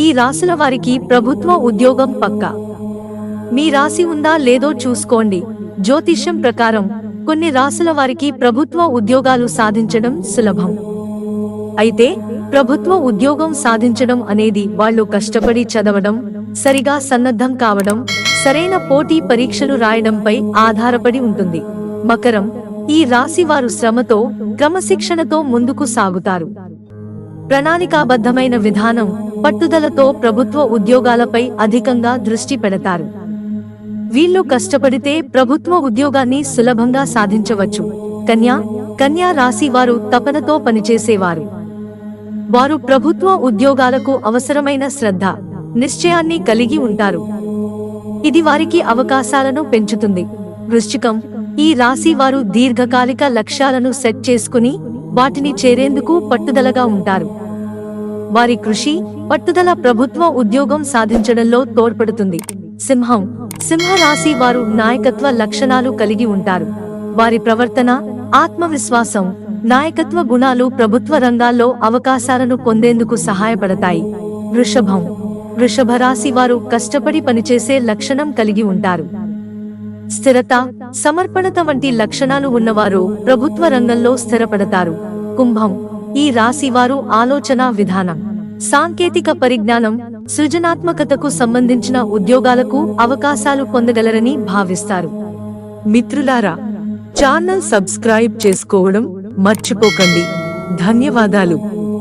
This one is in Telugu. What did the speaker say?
ఈ రాశుల వారికి ప్రభుత్వ ఉద్యోగం పక్కా. మీ రాశి ఉందా లేదో చూసుకోండి. జ్యోతిష్యం ప్రకారం కొన్ని రాశుల వారికి ప్రభుత్వ ఉద్యోగాలు సాధించడం సులభం. అయితే ప్రభుత్వ ఉద్యోగం సాధించడం అనేది వాళ్ళు కష్టపడి చదవడం, సరిగా సన్నద్ధం కావడం, సరైన పోటీ పరీక్షలు రాయడంపై ఆధారపడి ఉంటుంది. మకరం, ఈ రాశి వారు శ్రమతో, క్రమశిక్షణతో ముందుకు సాగుతారు. ప్రణాళికాబద్ధమైన విధానం, పట్టుదలతో ప్రభుత్వ ఉద్యోగాలపై అధికంగా దృష్టి పెడతారు. వీళ్ళు కష్టపడితే ప్రభుత్వ ఉద్యోగాన్ని సులభంగా సాధించవచ్చు. కన్యా రాశి వారు తపనతో పనిచేసేవారు. వారు ప్రభుత్వ ఉద్యోగాలకు అవసరమైన శ్రద్ధ, నిశ్చయాన్ని కలిగి ఉంటారు. ఇది వారికి అవకాశాలను పెంచుతుంది. వృశ్చికం, ఈ రాశి వారు దీర్ఘకాలిక లక్ష్యాలను సెట్ చేసుకుని వాటిని చేరేందుకు పట్టుదలగా ఉంటారు. వారి కృషి, పట్టుదల ప్రభుత్వ ఉద్యోగం సాధించడంలో తోడ్పడుతుంది. సింహ రాశి వారు నాయకత్వ లక్షణాలు కలిగి ఉంటారు. వారి ప్రవర్తన, ఆత్మవిశ్వాసం, నాయకత్వ గుణాలు ప్రభుత్వ రంగాల్లో అవకాశాలను పొందేందుకు సహాయపడతాయి. వృషభ రాశి వారు కష్టపడి పనిచేసే లక్షణం కలిగి ఉంటారు. స్థిరత, సమర్పణత వంటి లక్షణాలు ఉన్నవారు ప్రభుత్వ రంగంలో స్థిరపడతారు. కుంభం, ఈ రాశి వారు ఆలోచన విధానం, సాంకేతిక పరిజ్ఞానం, సృజనాత్మకతకు సంబంధించిన ఉద్యోగాలకు అవకాశాలు పొందగలరని భావిస్తారు. మిత్రులారా, ఛానల్ సబ్స్క్రైబ్ చేసుకోవడం మర్చిపోకండి. ధన్యవాదాలు.